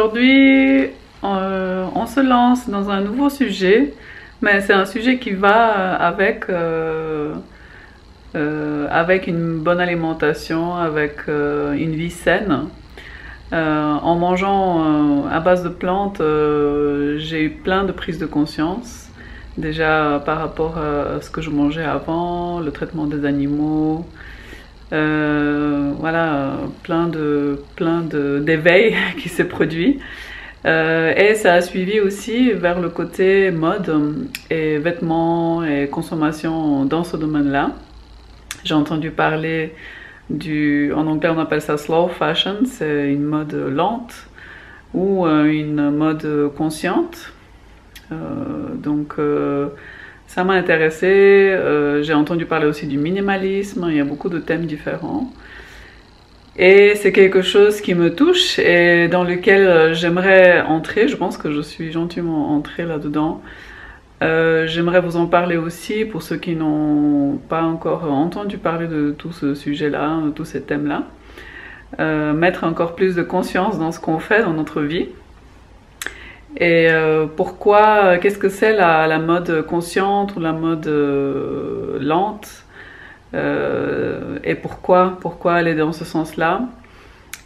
aujourd'hui, on se lance dans un nouveau sujet, mais c'est un sujet qui va avec une bonne alimentation, avec une vie saine. En mangeant à base de plantes, j'ai eu plein de prises de conscience. Déjà par rapport à ce que je mangeais avant, le traitement des animaux, voilà, plein d'éveil qui s'est produit. Et ça a suivi aussi vers le côté mode et vêtements et consommation dans ce domaine-là. J'ai entendu parler en anglais on appelle ça slow fashion, c'est une mode lente ou une mode consciente. Donc ça m'a intéressée. J'ai entendu parler aussi du minimalisme, il y a beaucoup de thèmes différents. Et c'est quelque chose qui me touche et dans lequel j'aimerais entrer. Je pense que je suis gentiment entrée là-dedans. J'aimerais vous en parler aussi pour ceux qui n'ont pas encore entendu parler de tout ce sujet-là, de tous ces thèmes-là. Mettre encore plus de conscience dans ce qu'on fait dans notre vie. Et pourquoi, qu'est-ce que c'est la mode consciente ou la mode lente, et pourquoi aller dans ce sens-là.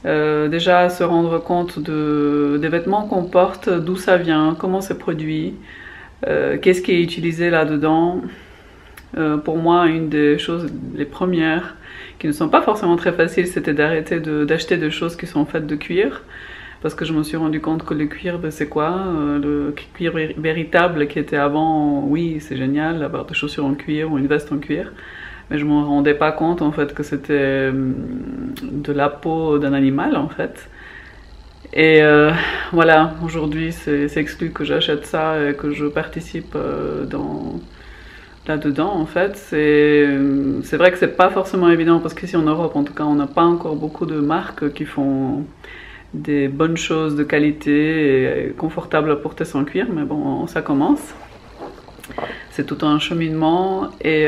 Déjà se rendre compte des vêtements qu'on porte, d'où ça vient, comment c'est produit, qu'est-ce qui est utilisé là-dedans. Pour moi, une des choses les premières qui ne sont pas forcément très faciles, c'était d'arrêter d'acheter des choses qui sont faites de cuir. Parce que je me suis rendu compte que le cuir, c'est quoi? Le cuir véritable qui était avant, oui, c'est génial d'avoir des chaussures en cuir ou une veste en cuir. Mais je ne me rendais pas compte en fait que c'était de la peau d'un animal en fait. Et voilà, aujourd'hui c'est exclu que j'achète ça et que je participe là-dedans en fait. C'est vrai que c'est pas forcément évident parce qu'ici en Europe en tout cas on n'a pas encore beaucoup de marques qui font des bonnes choses de qualité et confortables à porter sans cuir, mais bon, ça commence. C'est tout un cheminement et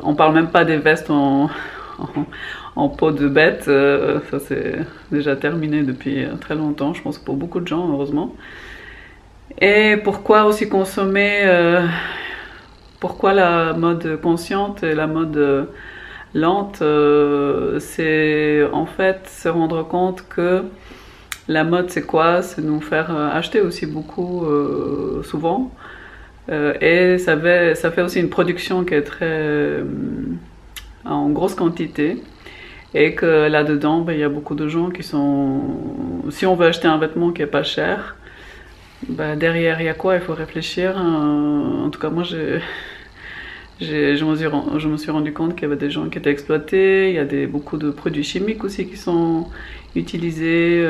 on parle même pas des vestes en peau de bête, ça c'est déjà terminé depuis très longtemps, je pense pour beaucoup de gens, heureusement. Et pourquoi aussi consommer, pourquoi la mode consciente et la mode lente, c'est en fait se rendre compte que la mode c'est quoi? C'est nous faire acheter aussi beaucoup souvent, et ça fait aussi une production qui est très en grosse quantité et que là-dedans il y a beaucoup de gens qui sont, si on veut acheter un vêtement qui est pas cher, derrière il y a quoi? Il faut réfléchir. En tout cas moi je me suis rendu compte qu'il y avait des gens qui étaient exploités, il y a beaucoup de produits chimiques aussi qui sont utilisés,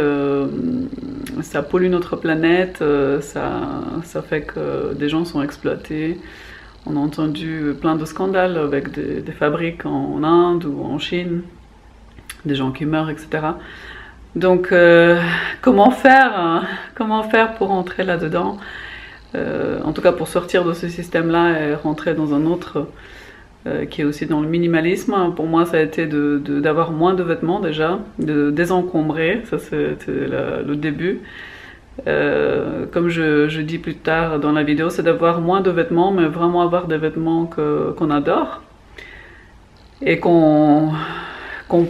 ça pollue notre planète, ça fait que des gens sont exploités. On a entendu plein de scandales avec des fabriques en Inde ou en Chine, des gens qui meurent, etc. Donc comment faire pour entrer là-dedans? En tout cas pour sortir de ce système-là et rentrer dans un autre qui est aussi dans le minimalisme. Pour moi ça a été d'avoir moins de vêtements déjà, de désencombrer, ça c'était le début. Comme je dis plus tard dans la vidéo, c'est d'avoir moins de vêtements, mais vraiment avoir des vêtements qu'on adore et qu'on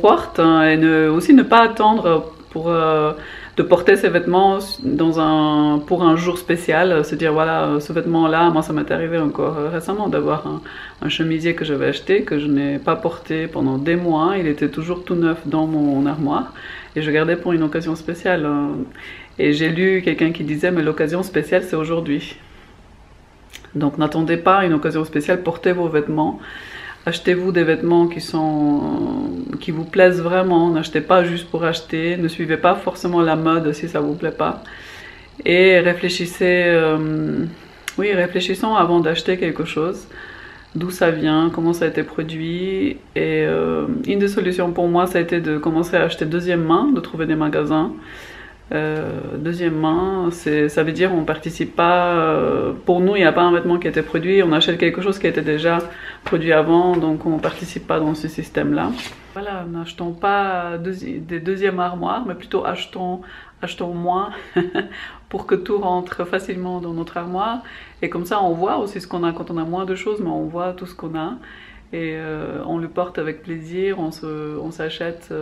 porte, hein, et aussi ne pas attendre de porter ces vêtements pour un jour spécial, se dire voilà, ce vêtement-là, moi ça m'est arrivé encore récemment d'avoir un chemisier que j'avais acheté, que je n'ai pas porté pendant des mois, il était toujours tout neuf dans mon armoire, et je gardais pour une occasion spéciale. Et j'ai lu quelqu'un qui disait mais l'occasion spéciale c'est aujourd'hui. Donc n'attendez pas une occasion spéciale, portez vos vêtements. Achetez-vous des vêtements qui vous plaisent vraiment, n'achetez pas juste pour acheter, ne suivez pas forcément la mode si ça vous plaît pas. Et réfléchissons avant d'acheter quelque chose, d'où ça vient, comment ça a été produit. Et une des solutions pour moi, ça a été de commencer à acheter deuxième main, de trouver des magasins. Deuxième main, ça veut dire on participe pas, pour nous il n'y a pas un vêtement qui a été produit, on achète quelque chose qui a été déjà produit avant, donc on ne participe pas dans ce système là. Voilà, n'achetons pas des deuxièmes armoires, mais plutôt achetons achetons moins pour que tout rentre facilement dans notre armoire. Et comme ça, on voit aussi ce qu'on a quand on a moins de choses, mais on voit tout ce qu'on a. Et on le porte avec plaisir, on s'achète,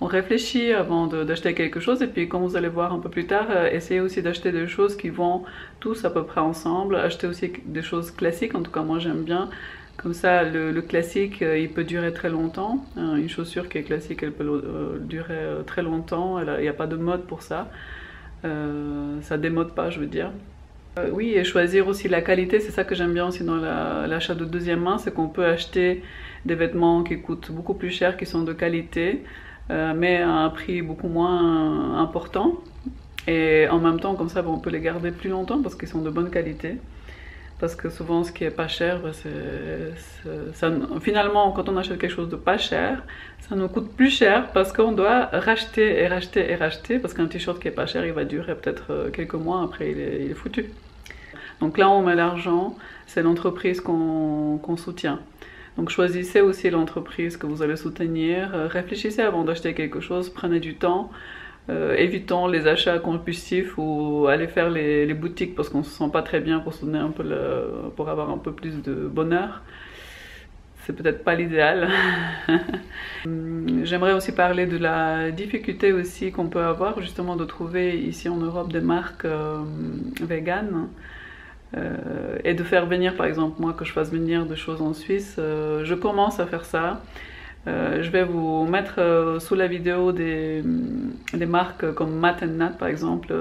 on réfléchit avant d'acheter quelque chose. Et puis, comme vous allez voir un peu plus tard, essayez aussi d'acheter des choses qui vont tous à peu près ensemble. Achetez aussi des choses classiques, en tout cas moi j'aime bien. Comme ça, le classique, il peut durer très longtemps. Une chaussure qui est classique, elle peut durer très longtemps. Il n'y a pas de mode pour ça. Ça démode pas, je veux dire. Oui, et choisir aussi la qualité, c'est ça que j'aime bien aussi dans l'achat de deuxième main, c'est qu'on peut acheter des vêtements qui coûtent beaucoup plus cher, qui sont de qualité, mais à un prix beaucoup moins important. Et en même temps, comme ça, on peut les garder plus longtemps parce qu'ils sont de bonne qualité. Parce que souvent, ce qui est pas cher, finalement, quand on achète quelque chose de pas cher, ça nous coûte plus cher parce qu'on doit racheter et racheter et racheter. Parce qu'un t-shirt qui est pas cher, il va durer peut-être quelques mois, après il est foutu. Donc là, on met l'argent, c'est l'entreprise qu'on soutient. Donc choisissez aussi l'entreprise que vous allez soutenir, réfléchissez avant d'acheter quelque chose, prenez du temps. Évitons les achats compulsifs ou aller faire les boutiques parce qu'on se sent pas très bien pour se donner un peu pour avoir un peu plus de bonheur. C'est peut-être pas l'idéal. J'aimerais aussi parler de la difficulté aussi qu'on peut avoir justement de trouver ici en Europe des marques véganes. Et de faire venir, par exemple, moi que je fasse venir des choses en Suisse, je commence à faire ça. Je vais vous mettre sous la vidéo des marques comme Matt & Nat par exemple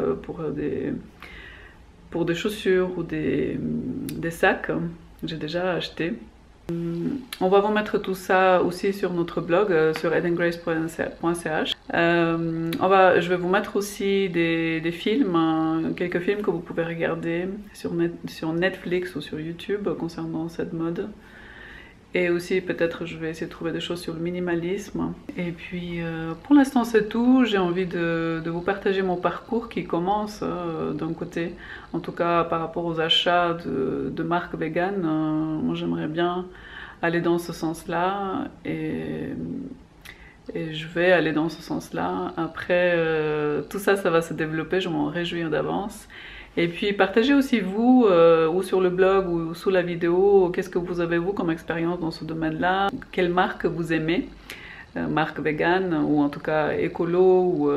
pour des chaussures ou des sacs. J'ai déjà acheté. On va vous mettre tout ça aussi sur notre blog sur edengrace.ch. Je vais vous mettre aussi des films, quelques films que vous pouvez regarder sur Netflix ou sur YouTube concernant cette mode. Et aussi, peut-être, je vais essayer de trouver des choses sur le minimalisme. Et puis, pour l'instant, c'est tout. J'ai envie de vous partager mon parcours qui commence d'un côté. En tout cas, par rapport aux achats de marques véganes, moi, j'aimerais bien aller dans ce sens-là. Et je vais aller dans ce sens-là. Après, tout ça, ça va se développer. Je m'en réjouis d'avance. Et puis partagez aussi vous, ou sur le blog ou sous la vidéo, qu'est-ce que vous avez vous comme expérience dans ce domaine-là, quelle marque vous aimez, marque végane ou en tout cas écolo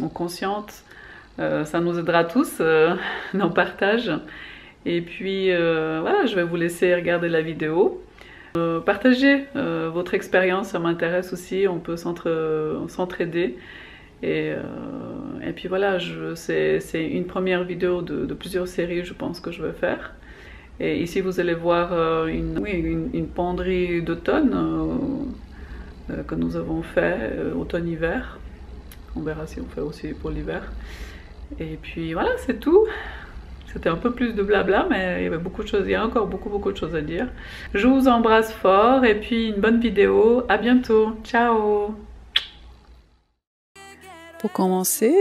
ou consciente. Ça nous aidera tous dans le partage. Et puis voilà, je vais vous laisser regarder la vidéo. Partagez votre expérience, ça m'intéresse aussi, on peut s'entraider. Et puis voilà, c'est une première vidéo de plusieurs séries, je pense que je vais faire. Et ici, vous allez voir une penderie d'automne que nous avons fait, automne-hiver. On verra si on fait aussi pour l'hiver. Et puis voilà, c'est tout. C'était un peu plus de blabla, mais il y avait beaucoup de choses, il y a encore beaucoup de choses à dire. Je vous embrasse fort et puis une bonne vidéo. À bientôt. Ciao! Pour commencer,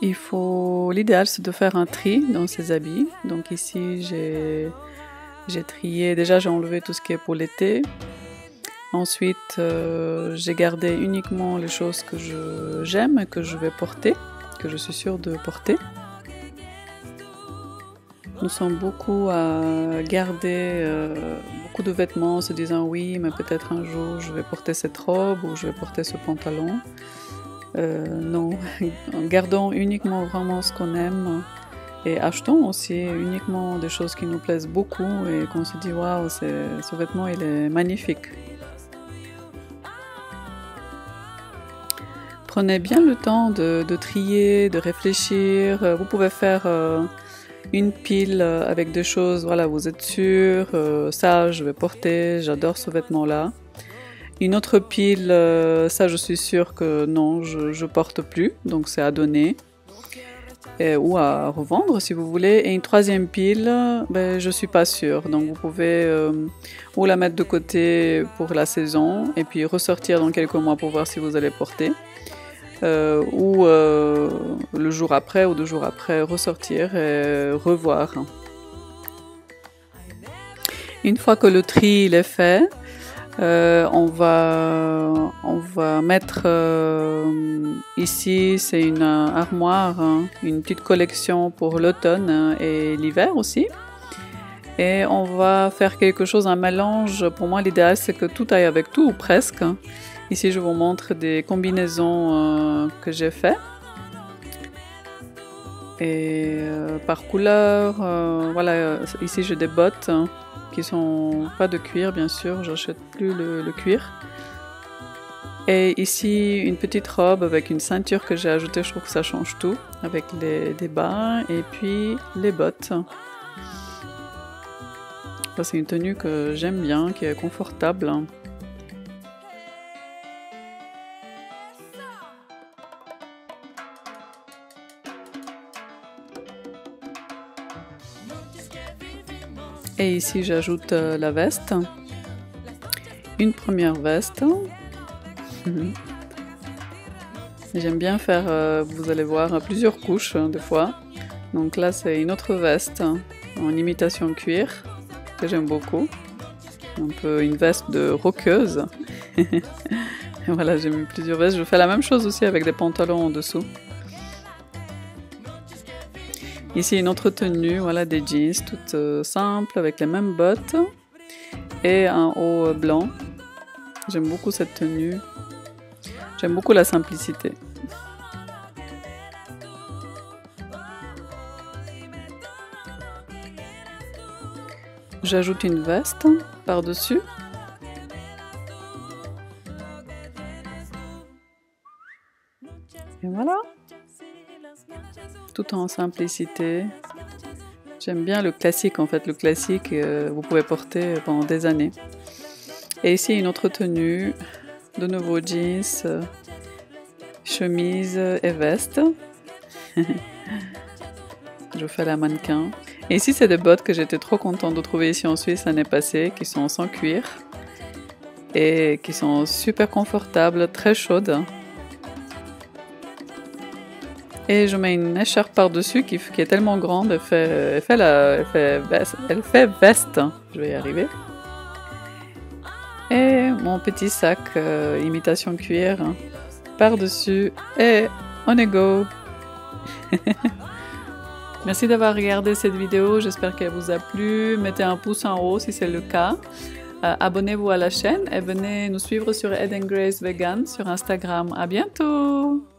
l'idéal c'est de faire un tri dans ses habits. Donc ici j'ai trié, déjà j'ai enlevé tout ce qui est pour l'été. Ensuite j'ai gardé uniquement les choses que j'aime et que je vais porter, que je suis sûre de porter. Nous sommes beaucoup à garder beaucoup de vêtements en se disant oui, mais peut-être un jour je vais porter cette robe ou je vais porter ce pantalon. Non, gardons uniquement vraiment ce qu'on aime et achetons aussi uniquement des choses qui nous plaisent beaucoup et qu'on se dit waouh, ce vêtement il est magnifique. Prenez bien le temps de trier, de réfléchir. Vous pouvez faire une pile avec des choses, voilà, vous êtes sûr, ça je vais porter, j'adore ce vêtement-là. Une autre pile, ça je suis sûre que non, je porte plus, donc c'est à donner ou à revendre si vous voulez. Et une troisième pile, je suis pas sûre, donc vous pouvez ou la mettre de côté pour la saison et puis ressortir dans quelques mois pour voir si vous allez porter. Ou le jour après ou 2 jours après ressortir et revoir. Une fois que le tri il est fait, On va mettre ici, c'est une armoire, hein, une petite collection pour l'automne et l'hiver aussi. Et on va faire quelque chose, un mélange. Pour moi, l'idéal, c'est que tout aille avec tout, ou presque. Ici, je vous montre des combinaisons que j'ai fait. Et par couleur, voilà, ici j'ai des bottes qui sont pas de cuir, bien sûr, j'achète plus le cuir. Et ici, une petite robe avec une ceinture que j'ai ajoutée, je trouve que ça change tout, avec des bas et puis les bottes. C'est une tenue que j'aime bien, qui est confortable. Et ici, j'ajoute la veste. Une première veste. J'aime bien faire, vous allez voir, plusieurs couches des fois. Donc là, c'est une autre veste en imitation cuir que j'aime beaucoup. Un peu une veste de rockeuse. Voilà, j'ai mis plusieurs vestes. Je fais la même chose aussi avec des pantalons en dessous. Ici, une autre tenue, voilà, des jeans toutes simples avec les mêmes bottes et un haut blanc. J'aime beaucoup cette tenue. J'aime beaucoup la simplicité. J'ajoute une veste par-dessus. Et voilà. Tout en simplicité. J'aime bien le classique en fait. Le classique, vous pouvez porter pendant des années. Et ici, une autre tenue. De nouveau jeans, chemise et veste. Je fais la mannequin. Et ici, c'est des bottes que j'étais trop contente de trouver ici en Suisse l'année passée, qui sont sans cuir et qui sont super confortables, très chaudes. Et je mets une écharpe par-dessus qui est tellement grande, elle fait veste. Je vais y arriver. Et mon petit sac imitation cuir par-dessus et on est go. Merci d'avoir regardé cette vidéo, j'espère qu'elle vous a plu. Mettez un pouce en haut si c'est le cas. Abonnez-vous à la chaîne et venez nous suivre sur Ed & Grace Vegan sur Instagram. À bientôt!